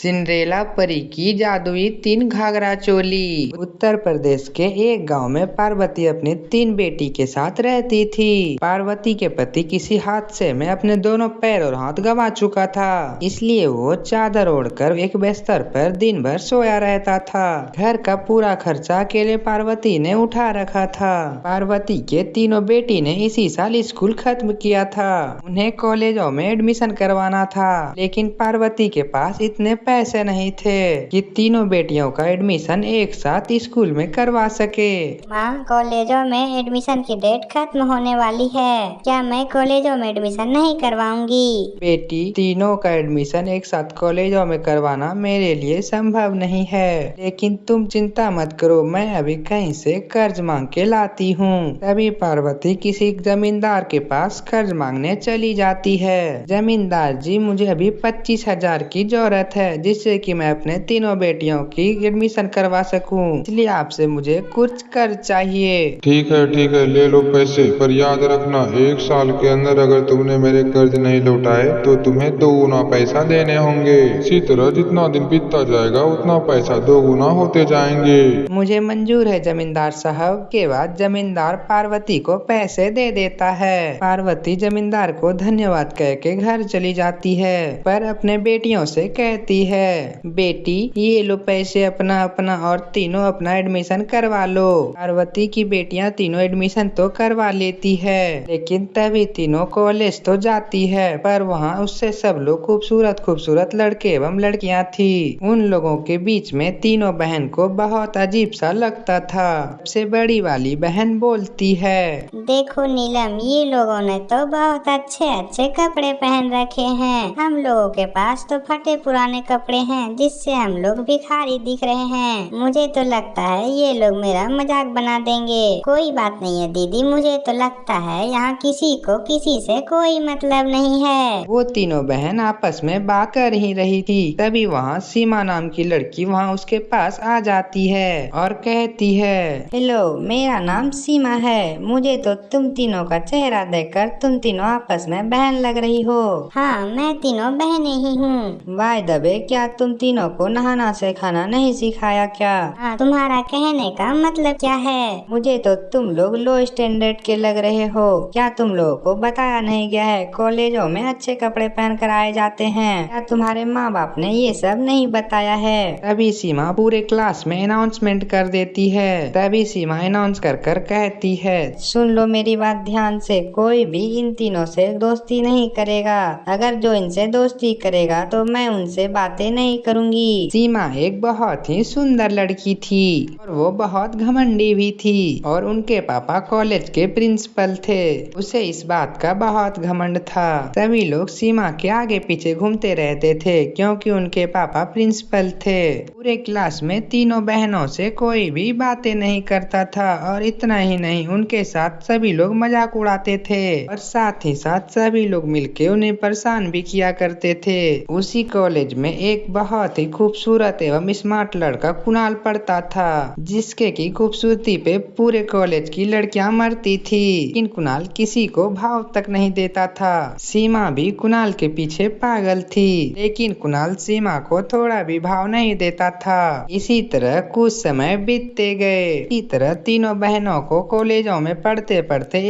Cinderella परी की जादुई 3 घाघरा चोली। उत्तर प्रदेश के एक गांव में पार्वती अपनी 3 बेटी के साथ रहती थी। पार्वती के पति किसी हादसे में अपने दोनों पैर और हाथ गंवा चुका था, इसलिए वो चादर ओढ़कर एक बिस्तर पर दिन भर सोया रहता था। घर का पूरा खर्चा अकेले पार्वती ने उठा रखा था। पार्वती के तीनों बेटी ने इसी साल स्कूल खत्म किया था। उन्हें कॉलेजों में एडमिशन करवाना था, लेकिन पार्वती के पास इतने पैसे नहीं थे कि तीनों बेटियों का एडमिशन एक साथ स्कूल में करवा सके। माँ, कॉलेजों में एडमिशन की डेट खत्म होने वाली है। क्या मैं कॉलेजों में एडमिशन नहीं करवाऊंगी? बेटी, तीनों का एडमिशन एक साथ कॉलेजों में करवाना मेरे लिए संभव नहीं है, लेकिन तुम चिंता मत करो, मैं अभी कहीं से कर्ज मांग के लाती हूँ। तभी पार्वती किसी जमींदार के पास कर्ज मांगने चली जाती है। जमींदार जी, मुझे अभी 25,000 की जरूरत है, जिससे कि मैं अपने तीनों बेटियों की एडमिशन करवा सकूं, इसलिए आपसे मुझे कुछ कर्ज चाहिए। ठीक है, ले लो पैसे, पर याद रखना 1 साल के अंदर अगर तुमने मेरे कर्ज नहीं लौटाए तो तुम्हें 2 गुना पैसा देने होंगे। इसी तरह जितना दिन बीतता जाएगा उतना पैसा 2 गुना होते जाएंगे। मुझे मंजूर है जमींदार साहब। के बाद जमींदार पार्वती को पैसे दे देता है। पार्वती जमींदार को धन्यवाद कह के घर चली जाती है, पर अपने बेटियों से कहती है, बेटी ये लो पैसे अपना और तीनों अपना एडमिशन करवा लो। पार्वती की बेटियां तीनों एडमिशन तो करवा लेती है, लेकिन तभी तीनों कॉलेज तो जाती है, पर वहाँ उससे सब लोग खूबसूरत लड़के एवं लड़कियां थी। उन लोगों के बीच में तीनों बहन को बहुत अजीब सा लगता था। सबसे बड़ी वाली बहन बोलती है, देखो नीलम, ये लोगों ने तो बहुत अच्छे कपड़े पहन रखे हैं। हम लोगों के पास तो फटे पुराने कपड़े हैं, जिससे हम लोग भिखारी दिख रहे हैं। मुझे तो लगता है ये लोग मेरा मजाक बना देंगे। कोई बात नहीं है दीदी, मुझे तो लगता है यहाँ किसी को किसी से कोई मतलब नहीं है। वो तीनों बहन आपस में बात कर ही रही थी। तभी वहाँ सीमा नाम की लड़की वहाँ उसके पास आ जाती है और कहती है, हेलो, मेरा नाम सीमा है। मुझे तो तुम तीनों का चेहरा देखकर तुम तीनों आपस में बहन लग रही हो। हाँ, मैं तीनों बहनें ही हूँ। वाय दबे, क्या तुम तीनों को नहाना सिखाना नहीं सिखाया क्या? हाँ, तुम्हारा कहने का मतलब क्या है? मुझे तो तुम लोग लो स्टैंडर्ड के लग रहे हो। क्या तुम लोगों को बताया नहीं गया है कॉलेजों में अच्छे कपड़े पहन कर आए जाते हैं? क्या तुम्हारे माँ बाप ने ये सब नहीं बताया है? तभी सीमा पूरे क्लास में अनाउंसमेंट कर देती है। तभी सीमा अनाउंस कर कहती है, सुन लो मेरी बात ध्यान से, कोई भी इन तीनों से दोस्ती नहीं करेगा। अगर जो इनसे दोस्ती करेगा तो मैं उनसे बातें नहीं करूँगी। सीमा एक बहुत ही सुंदर लड़की थी और वो बहुत घमंडी भी थी, और उनके पापा कॉलेज के प्रिंसिपल थे। उसे इस बात का बहुत घमंड था। सभी लोग सीमा के आगे पीछे घूमते रहते थे, क्योंकि उनके पापा प्रिंसिपल थे। पूरे क्लास में तीनों बहनों से कोई भी बातें नहीं करता था, और इतना ही नहीं, उनके साथ सभी लोग मजाक उड़ाते थे, और साथ ही साथ सभी लोग मिलके उन्हें परेशान भी किया करते थे। उसी कॉलेज में एक बहुत ही खूबसूरत एवं स्मार्ट लड़का कुणाल पढ़ता था, जिसके की खूबसूरती पे पूरे कॉलेज की लड़कियां मरती थी, लेकिन कुणाल किसी को भाव तक नहीं देता था। सीमा भी कुणाल के पीछे पागल थी, लेकिन कुणाल सीमा को थोड़ा भी भाव नहीं देता था। इसी तरह कुछ समय बीतते गए। इसी तरह तीनों बहनों को कॉलेजों में पढ़ते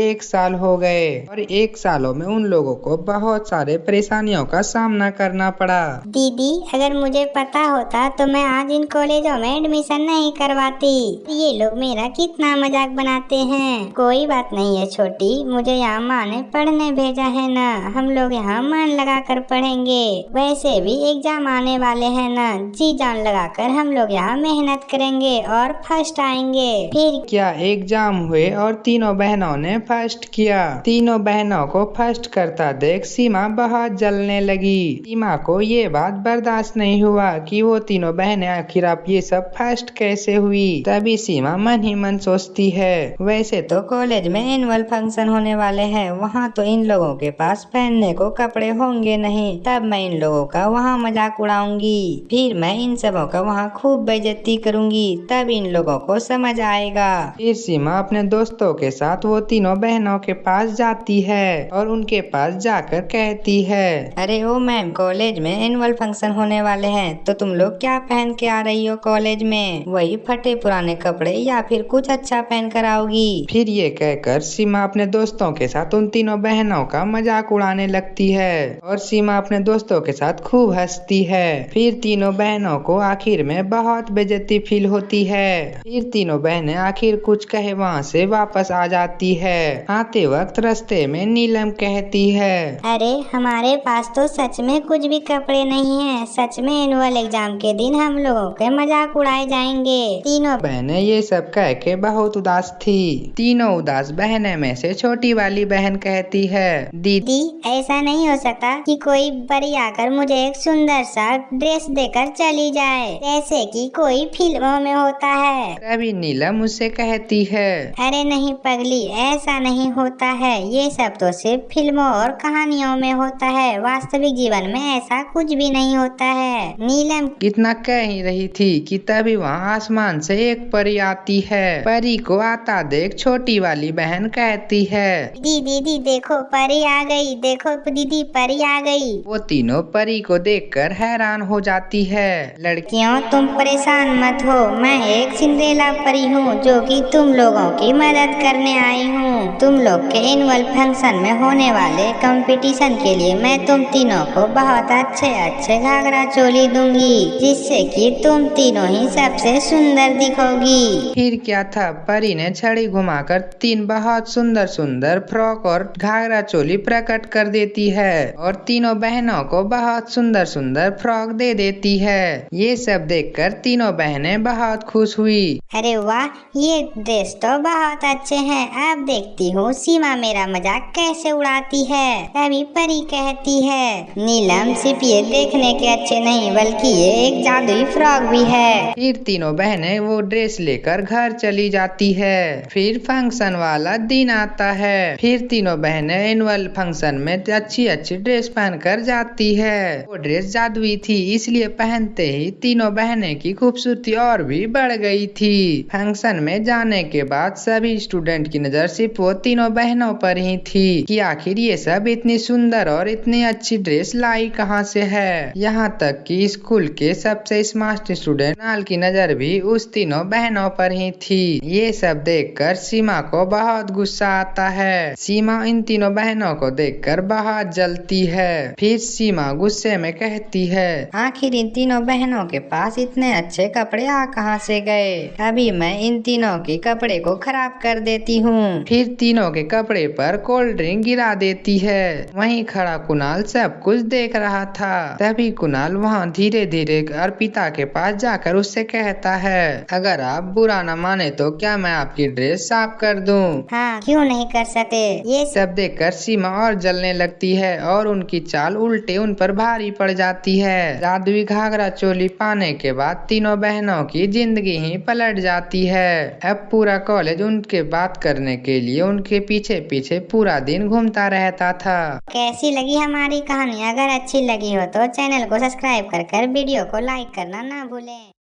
1 साल हो गए, और 1 सालों में उन लोगों को बहुत सारे परेशानियों का सामना करना पड़ा। दीदी, अगर मुझे पता होता तो मैं आज इन कॉलेजों में एडमिशन नहीं करवाती। ये लोग मेरा कितना मजाक बनाते हैं। कोई बात नहीं है छोटी, मुझे यहाँ माँ ने पढ़ने भेजा है ना, हम लोग यहाँ मन लगा कर पढ़ेंगे। वैसे भी एग्जाम आने वाले हैं ना, जी जान लगा कर हम लोग यहाँ मेहनत करेंगे और फर्स्ट आएंगे। फिर क्या एग्जाम हुए और तीनों बहनों ने फर्स्ट किया। तीनों बहनों को फर्स्ट करता देख सीमा बहुत जलने लगी। सीमा को ये बात बर्दाश्त नहीं हुआ कि वो तीनों बहनें आखिर आप ये सब फर्स्ट कैसे हुई। तभी सीमा मन ही मन सोचती है, वैसे तो कॉलेज में एनुअल फंक्शन होने वाले हैं, वहाँ तो इन लोगों के पास पहनने को कपड़े होंगे नहीं, तब मैं इन लोगों का वहाँ मजाक उड़ाऊंगी। फिर मैं इन सबों का वहाँ खूब बेइज्जती करूंगी, तब इन लोगों को समझ आएगा। फिर सीमा अपने दोस्तों के साथ वो तीनों बहनों के पास जाती है और उनके पास जाकर कहती है, अरे ओ मैम, कॉलेज में एनुअल फंक्शन होने वाले हैं, तो तुम लोग क्या पहन के आ रही हो कॉलेज में? वही फटे पुराने कपड़े या फिर कुछ अच्छा पहन कर आओगी? फिर ये कहकर सीमा अपने दोस्तों के साथ उन तीनों बहनों का मजाक उड़ाने लगती है और सीमा अपने दोस्तों के साथ खूब हंसती है। फिर तीनों बहनों को आखिर में बहुत बेइज्जती फील होती है। फिर तीनों बहनें आखिर कुछ कहे वहाँ से वापस आ जाती है। आते वक्त रास्ते में नीलम कहती है, अरे हमारे पास तो सच में कुछ भी कपड़े नहीं हैं। सच में एनुअल एग्जाम के दिन हम लोगों के मजाक उड़ाए जाएंगे। तीनों बहनें ये सब कह के बहुत उदास थी। तीनों उदास बहनें में से छोटी वाली बहन कहती है, दीदी ऐसा नहीं हो सकता कि कोई परी आकर मुझे एक सुंदर सा ड्रेस देकर चली जाए, जैसे कि कोई फिल्मों में होता है। तभी नीलम उससे कहती है, अरे नहीं पगली, ऐसा नहीं होता है। ये सब तो सिर्फ फिल्मों और कहानियों में होता है। वास्तविक जीवन में ऐसा कुछ भी नहीं होता है। नीलम कितना कह ही रही थी कि तभी वहाँ आसमान से एक परी आती है। परी को आता देख छोटी वाली बहन कहती है, दीदी देखो परी आ गई, देखो दीदी परी आ गई। वो तीनों परी को देखकर हैरान हो जाती है। लड़कियों तुम परेशान मत हो, मैं एक सिंड्रेला परी हूँ जो कि तुम लोगों की मदद करने आई हूँ। तुम लोग के एनुअल फंक्शन में होने वाले कंपटीशन के लिए मैं तुम तीनों को बहुत अच्छे घाघरा चोली दूंगी, जिससे कि तुम तीनों ही सबसे सुंदर दिखोगी। फिर क्या था, परी ने छड़ी घुमाकर तीन बहुत सुंदर सुंदर फ्रॉक और घाघरा चोली प्रकट कर देती है और तीनों बहनों को बहुत सुंदर सुंदर फ्रॉक दे देती है। ये सब देखकर तीनों बहनें बहुत खुश हुई। अरे वाह, ये ड्रेस तो बहुत अच्छे हैं। अब देखती हूँ सीमा मेरा मजाक कैसे उड़ाती है। तभी परी कहती है, नीलम सिर्फ ये देखने के अच्छे नहीं बल्कि ये एक जादुई फ्रॉक भी है। फिर तीनों बहनें वो ड्रेस लेकर घर चली जाती है। फिर फंक्शन वाला दिन आता है। फिर तीनों बहनें एनुअल फंक्शन में अच्छी ड्रेस पहनकर जाती है। वो ड्रेस जादुई थी, इसलिए पहनते ही तीनों बहनें की खूबसूरती और भी बढ़ गई थी। फंक्शन में जाने के बाद सभी स्टूडेंट की नजर सिर्फ वो तीनों बहनों पर ही थी कि आखिर ये सब इतनी सुंदर और इतनी अच्छी ड्रेस लाई कहाँ से है। यहाँ तक कि स्कूल के सबसे स्मार्ट स्टूडेंट नाल की नजर भी उस तीनों बहनों पर ही थी। ये सब देखकर सीमा को बहुत गुस्सा आता है। सीमा इन तीनों बहनों को देखकर बहुत जलती है। फिर सीमा गुस्से में कहती है, आखिर इन तीनों बहनों के पास इतने अच्छे कपड़े आ कहाँ से गए? अभी मैं इन तीनों के कपड़े को खराब कर देती हूँ। फिर तीनों के कपड़े पर कोल्ड ड्रिंक गिरा देती है। वहीं खड़ा कुणाल सब कुछ देख रहा था। तभी कुणाल वहाँ धीरे धीरे अर्पिता के पास जाकर उससे कहता है, अगर आप बुरा न माने तो क्या मैं आपकी ड्रेस साफ कर दूं? हाँ, क्यों नहीं कर सकते। ये सब देखकर सीमा और जलने लगती है और उनकी चाल उल्टे उन पर भारी पड़ जाती है। जादुई घाघरा चोली पाने के बाद तीनों बहनों की जिंदगी ही पलट जाती है। अब पूरा कॉलेज उनके बात करने के लिए उनके पीछे पीछे पूरा दिन घूमता रहता था। कैसी लगी हमारी कहानी? अगर अच्छी लगी हो तो चैनल को सब्सक्राइब कर वीडियो को लाइक करना ना भूलें।